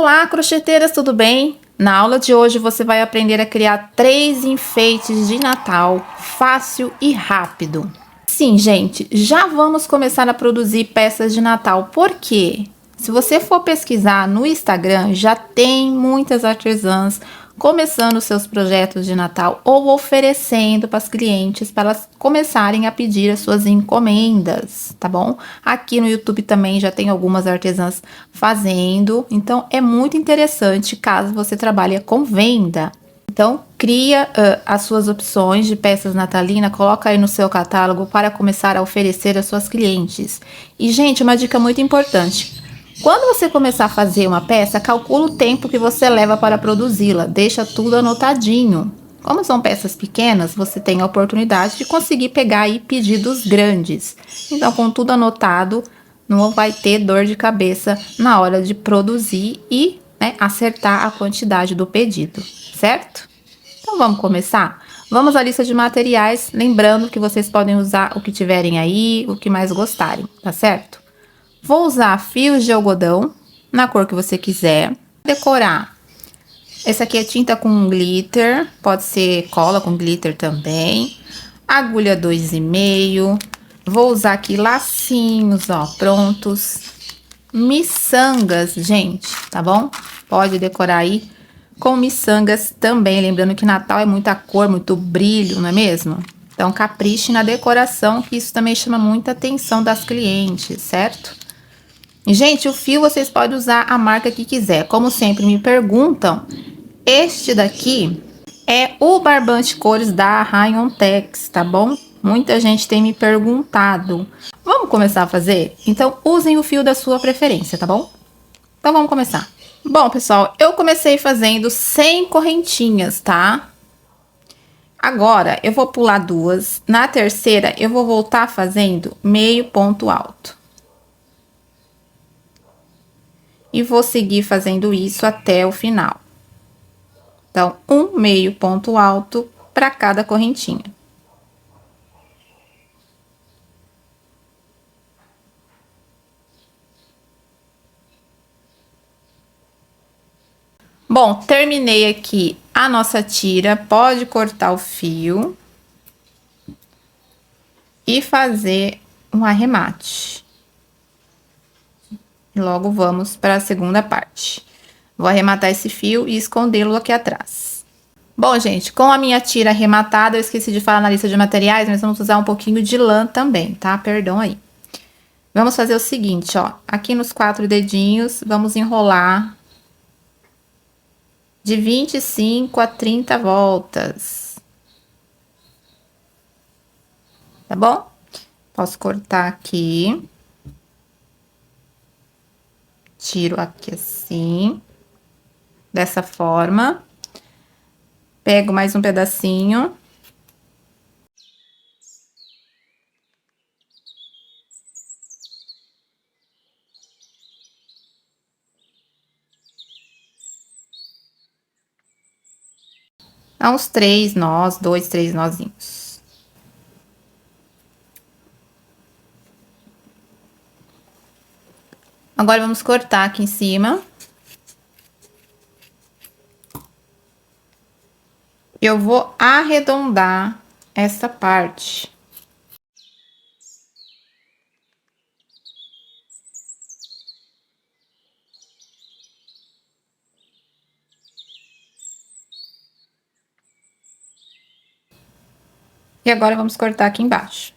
Olá, crocheteiras, tudo bem? Na aula de hoje você vai aprender a criar 3 enfeites de Natal, fácil e rápido. Sim, gente, já vamos começar a produzir peças de Natal, porque se você for pesquisar no Instagram, já tem muitas artesãs começando seus projetos de Natal ou oferecendo para as clientes para elas começarem a pedir as suas encomendas, tá bom? Aqui no YouTube também já tem algumas artesãs fazendo, então é muito interessante caso você trabalhe com venda. Então, cria as suas opções de peças natalinas, coloca aí no seu catálogo para começar a oferecer às suas clientes. E, gente, uma dica muito importante. Quando você começar a fazer uma peça, calcula o tempo que você leva para produzi-la. Deixa tudo anotadinho. Como são peças pequenas, você tem a oportunidade de conseguir pegar aí pedidos grandes. Então, com tudo anotado, não vai ter dor de cabeça na hora de produzir e acertar a quantidade do pedido, certo? Então, vamos começar? Vamos à lista de materiais, lembrando que vocês podem usar o que tiverem aí, o que mais gostarem, tá certo? Vou usar fios de algodão, na cor que você quiser. Decorar. Essa aqui é tinta com glitter, pode ser cola com glitter também. Agulha 2,5. Vou usar aqui lacinhos, ó, prontos. Miçangas, gente, tá bom? Pode decorar aí com miçangas também. Lembrando que Natal é muita cor, muito brilho, não é mesmo? Então, capriche na decoração, que isso também chama muita atenção das clientes, certo? Gente, o fio vocês podem usar a marca que quiser. Como sempre me perguntam, este daqui é o barbante cores da Rayon Tex, tá bom? Muita gente tem me perguntado. Vamos começar a fazer? Então, usem o fio da sua preferência, tá bom? Então, vamos começar. Bom, pessoal, eu comecei fazendo 100 correntinhas, tá? Agora, eu vou pular 2. Na terceira, eu vou voltar fazendo meio ponto alto. E vou seguir fazendo isso até o final. Então, um meio ponto alto para cada correntinha. Bom, terminei aqui a nossa tira, pode cortar o fio e fazer um arremate. E logo vamos para a segunda parte. Vou arrematar esse fio e escondê-lo aqui atrás. Bom, gente, com a minha tira arrematada, eu esqueci de falar na lista de materiais, mas vamos usar um pouquinho de lã também, tá? Perdão aí. Vamos fazer o seguinte, ó. Aqui nos 4 dedinhos, vamos enrolar de 25 a 30 voltas. Tá bom? Posso cortar aqui. Tiro aqui assim, dessa forma. Pego mais um pedacinho. Dá uns 3 nós, 2, 3 nozinhos. Agora, vamos cortar aqui em cima. Eu vou arredondar essa parte. E agora, vamos cortar aqui embaixo.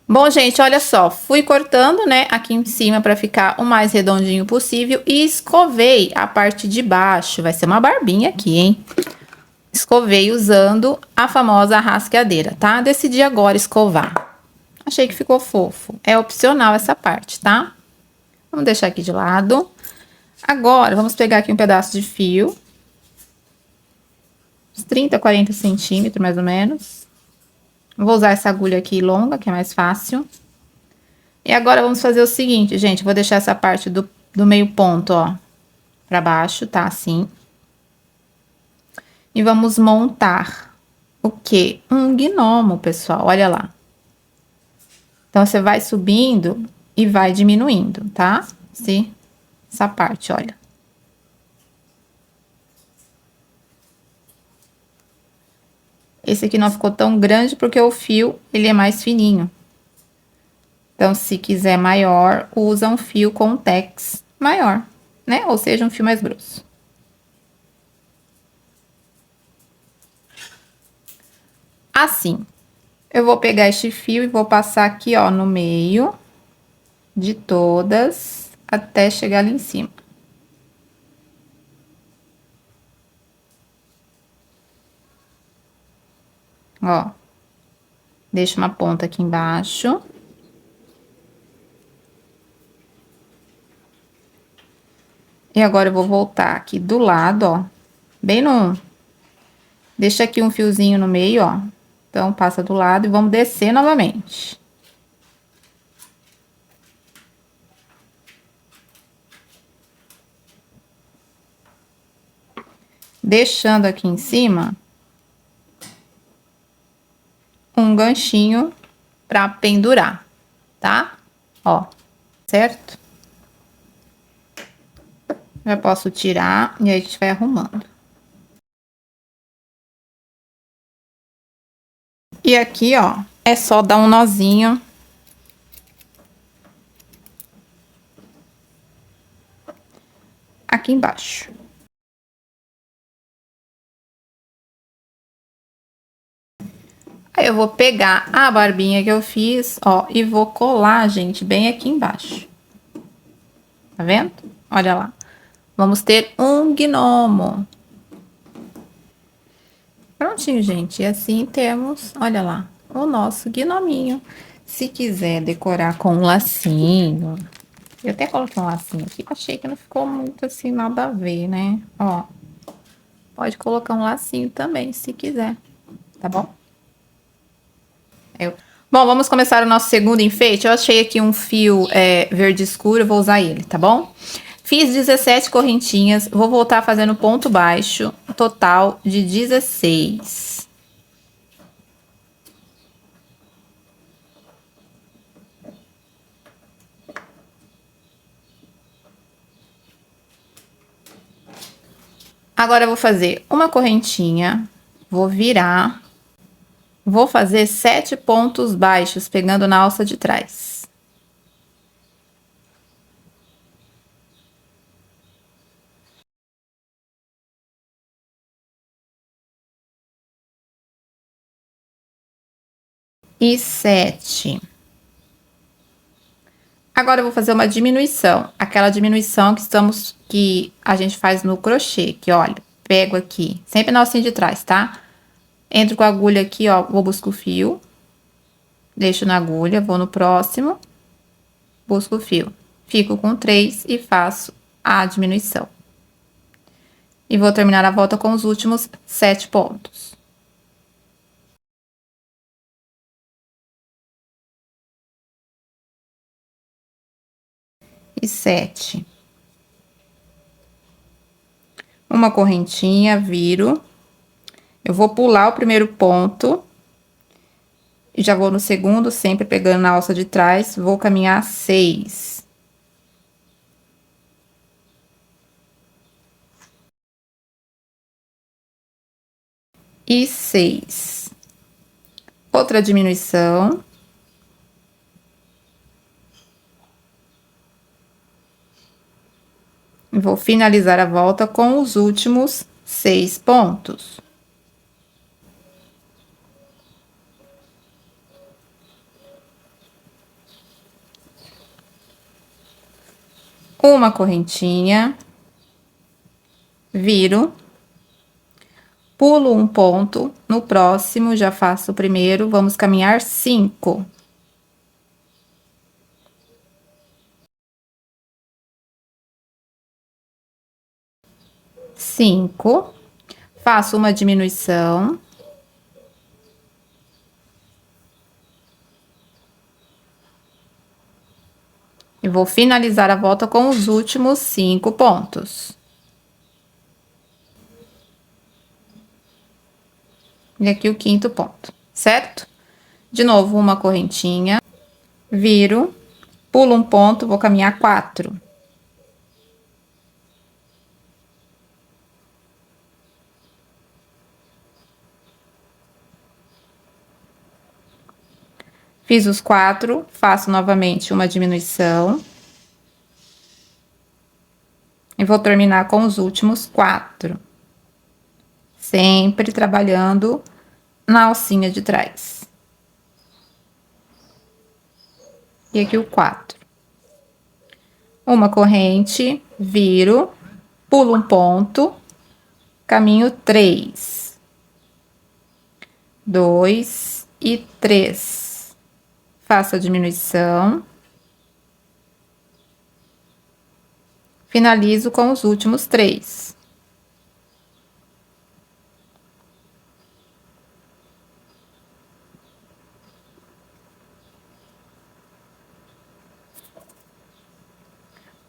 Bom, gente, olha só, fui cortando, né, aqui em cima para ficar o mais redondinho possível e escovei a parte de baixo. Vai ser uma barbinha aqui, hein? Escovei usando a famosa rasqueadeira, tá? Decidi agora escovar. Achei que ficou fofo. É opcional essa parte, tá? Vamos deixar aqui de lado. Agora, vamos pegar aqui um pedaço de fio. Uns 30, 40 centímetros, mais ou menos. Vou usar essa agulha aqui longa, que é mais fácil. E agora, vamos fazer o seguinte, gente. Vou deixar essa parte do meio ponto, ó, pra baixo, tá? Assim. E vamos montar o quê? Um gnomo, pessoal, olha lá. Então, você vai subindo e vai diminuindo, tá? Essa parte, olha. Esse aqui não ficou tão grande porque o fio, ele é mais fininho. Então, se quiser maior, usa um fio com tex maior, né? Ou seja, um fio mais grosso. Assim, eu vou pegar este fio e vou passar aqui, ó, no meio de todas, até chegar ali em cima. Ó, deixa uma ponta aqui embaixo. E agora eu vou voltar aqui do lado, ó, bem no... Deixa aqui um fiozinho no meio, ó. Então, passa do lado e vamos descer novamente. Deixando aqui em cima um ganchinho pra pendurar, tá? Ó, certo? Já posso tirar e aí a gente vai arrumando. E aqui, ó, é só dar um nozinho. Aqui embaixo. Aí eu vou pegar a barbinha que eu fiz, ó, e vou colar, gente, bem aqui embaixo. Tá vendo? Olha lá. Vamos ter um gnomo. Prontinho, gente. E assim temos, olha lá, o nosso gnominho. Se quiser decorar com um lacinho, eu até coloquei um lacinho aqui, achei que não ficou muito assim, nada a ver, né? Ó, pode colocar um lacinho também, se quiser, tá bom? Bom, vamos começar o nosso segundo enfeite. Eu achei aqui um fio verde escuro, eu vou usar ele, tá bom? Fiz 17 correntinhas, vou voltar fazendo ponto baixo, total de 16. Agora eu vou fazer uma correntinha, vou virar, vou fazer 7 pontos baixos, pegando na alça de trás. E 7. Agora eu vou fazer uma diminuição, aquela diminuição que a gente faz no crochê, que olha, pego aqui, sempre na alcinha de trás, tá? Entro com a agulha aqui, ó, vou buscar o fio, deixo na agulha, vou no próximo, busco o fio, fico com 3 e faço a diminuição. E vou terminar a volta com os últimos 7 pontos. E 7. Uma correntinha, viro. Eu vou pular o primeiro ponto. E já vou no segundo, sempre pegando na alça de trás. Vou caminhar 6. E 6. Outra diminuição. Vou finalizar a volta com os últimos 6 pontos. Uma correntinha, viro, pulo um ponto, no próximo já faço o primeiro, vamos caminhar 5. Faço uma diminuição. E vou finalizar a volta com os últimos 5 pontos. E aqui o quinto ponto, certo? De novo, uma correntinha, viro, pulo um ponto, vou caminhar 4. Fiz os 4, faço novamente uma diminuição. E vou terminar com os últimos 4. Sempre trabalhando na alcinha de trás. E aqui o 4. Uma corrente, viro, pulo um ponto, caminho 3, 2 e 3. Faço a diminuição. Finalizo com os últimos 3.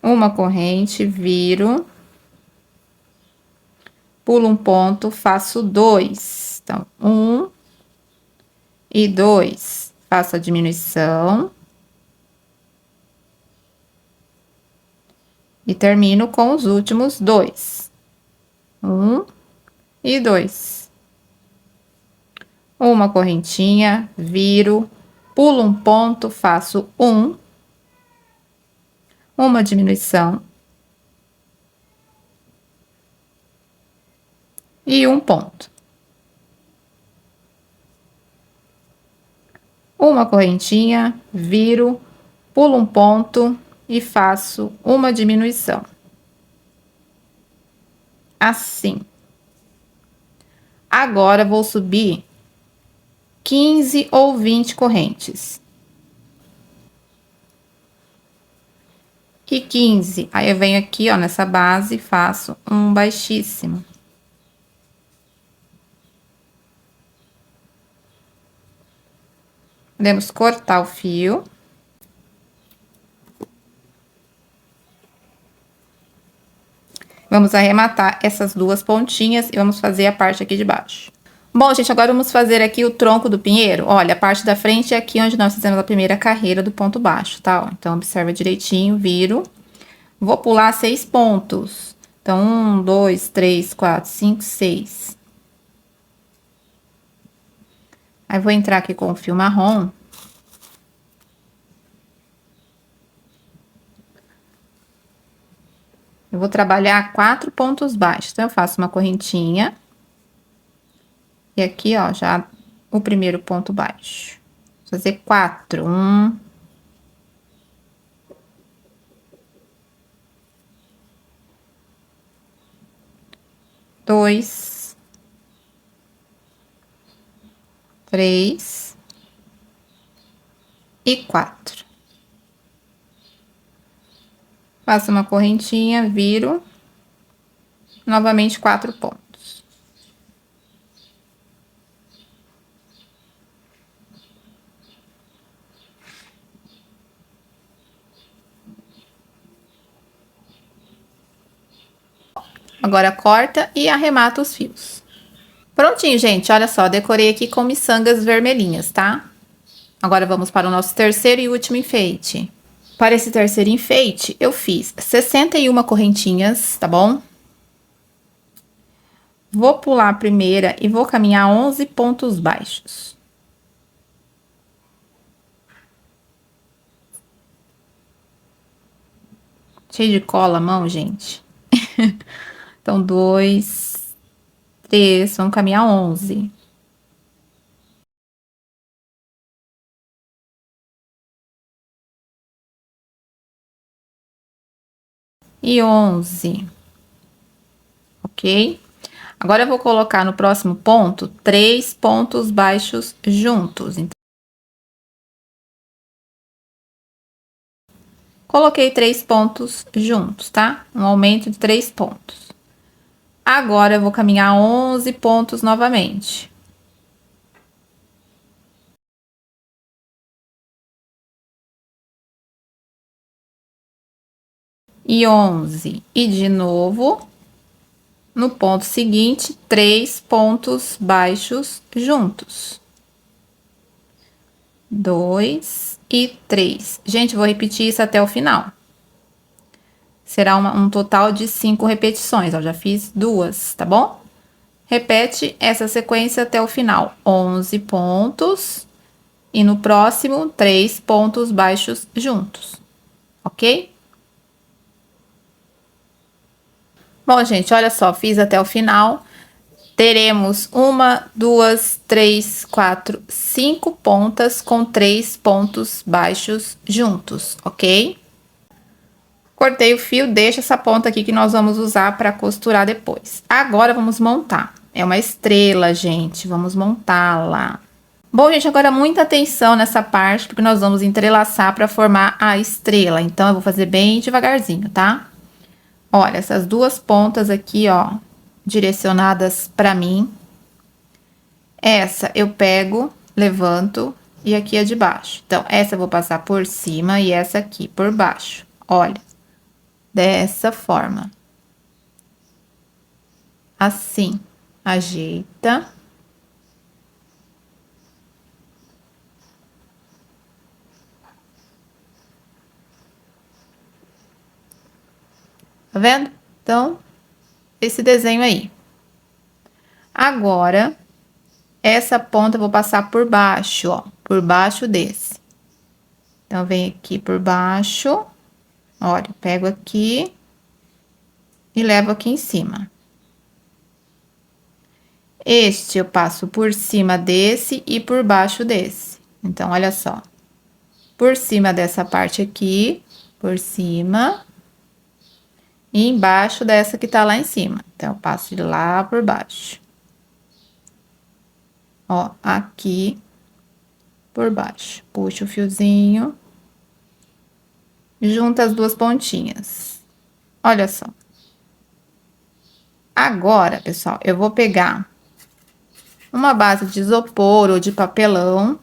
Uma corrente, viro, pulo um ponto, faço 2. Então, 1 e 2. Faço a diminuição. E termino com os últimos 2. 1 e 2. Uma correntinha, viro, pulo um ponto, faço 1. Uma diminuição. E um ponto. Uma correntinha, viro, pulo um ponto e faço uma diminuição. Assim. Agora, vou subir 15 ou 20 correntes. E 15. Aí, eu venho aqui, ó, nessa base, faço um baixíssimo. Podemos cortar o fio. Vamos arrematar essas duas pontinhas e vamos fazer a parte aqui de baixo. Bom, gente, agora vamos fazer aqui o tronco do pinheiro. Olha, a parte da frente é aqui onde nós fizemos a primeira carreira do ponto baixo, tá? Ó, então, observa direitinho, viro. Vou pular 6 pontos. Então, 1, 2, 3, 4, 5, 6. Aí, vou entrar aqui com o fio marrom. Eu vou trabalhar 4 pontos baixos. Então, eu faço uma correntinha. E aqui, ó, já o primeiro ponto baixo. Vou fazer 4. 1, 2, 3 e 4. Faço uma correntinha, viro, novamente 4 pontos. Agora, corta e arremata os fios. Prontinho, gente, olha só, decorei aqui com miçangas vermelhinhas, tá? Agora, vamos para o nosso terceiro e último enfeite. Para esse terceiro enfeite, eu fiz 61 correntinhas, tá bom? Vou pular a primeira e vou caminhar 11 pontos baixos. Cheio de cola a mão, gente. Então, 2, 3, vamos caminhar 11. E 11. Ok? Agora, eu vou colocar no próximo ponto 3 pontos baixos juntos. Então, coloquei 3 pontos juntos, tá? Um aumento de 3 pontos. Agora, eu vou caminhar 11 pontos novamente. E 11. E de novo. no ponto seguinte, 3 pontos baixos juntos. 2 e 3. Gente, vou repetir isso até o final. Será um total de 5 repetições. Eu já fiz 2, tá bom? Repete essa sequência até o final. 11 pontos. E no próximo, 3 pontos baixos juntos. Ok? Bom, gente, olha só, fiz até o final. Teremos 1, 2, 3, 4, 5 pontas com 3 pontos baixos juntos, ok? Cortei o fio, deixa essa ponta aqui que nós vamos usar para costurar depois. Agora, vamos montar. É uma estrela, gente, vamos montá-la. Bom, gente, agora muita atenção nessa parte, porque nós vamos entrelaçar para formar a estrela. Então, eu vou fazer bem devagarzinho, tá? Olha, essas duas pontas aqui, ó, direcionadas para mim. Essa eu pego, levanto e aqui é de baixo. Então, essa eu vou passar por cima e essa aqui por baixo. Olha, dessa forma. Assim, ajeita. Tá vendo? Então, esse desenho aí. Agora, essa ponta eu vou passar por baixo, ó, por baixo desse. Então, vem aqui por baixo, olha, pego aqui e levo aqui em cima. Este eu passo por cima desse e por baixo desse. Então, olha só. Por cima dessa parte aqui, por cima. E embaixo dessa que tá lá em cima. Então, eu passo de lá por baixo. Ó, aqui por baixo. Puxo o fiozinho. Junta as duas pontinhas. Olha só. Agora, pessoal, eu vou pegar uma base de isopor ou de papelão.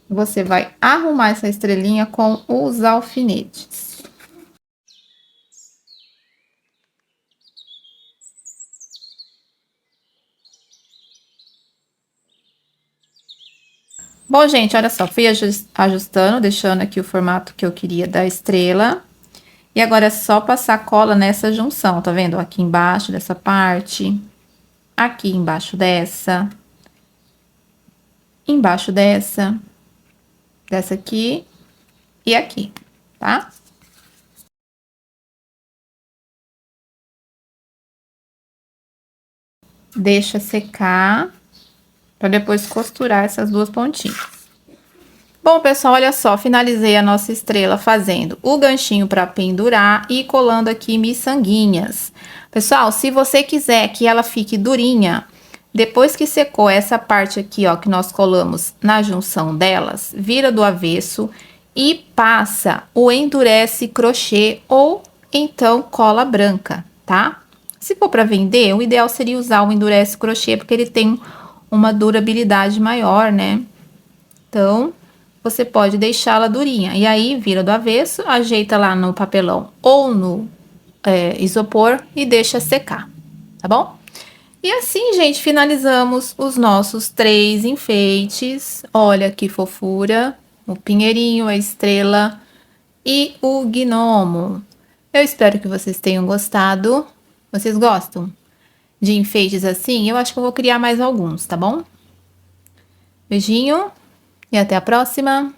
Você vai arrumar essa estrelinha com os alfinetes. Bom, gente, olha só, fui ajustando, deixando aqui o formato que eu queria da estrela. E agora é só passar cola nessa junção, tá vendo? Aqui embaixo dessa parte, aqui embaixo dessa aqui e aqui, tá? Deixa secar para depois costurar essas duas pontinhas. Bom, pessoal, olha só, finalizei a nossa estrela fazendo o ganchinho para pendurar e colando aqui miçanguinhas. Pessoal, se você quiser que ela fique durinha, depois que secou essa parte aqui, ó, que nós colamos na junção delas, vira do avesso e passa o endurece crochê ou então cola branca, tá? Se for para vender, o ideal seria usar o endurece crochê, porque ele tem uma durabilidade maior, né? Então, você pode deixá-la durinha. E aí, vira do avesso, ajeita lá no papelão ou no isopor e deixa secar, tá bom? E assim, gente, finalizamos os nossos 3 enfeites. Olha que fofura! O pinheirinho, a estrela e o gnomo. Eu espero que vocês tenham gostado. Vocês gostam de enfeites assim? Eu acho que eu vou criar mais alguns, tá bom? Beijinho e até a próxima!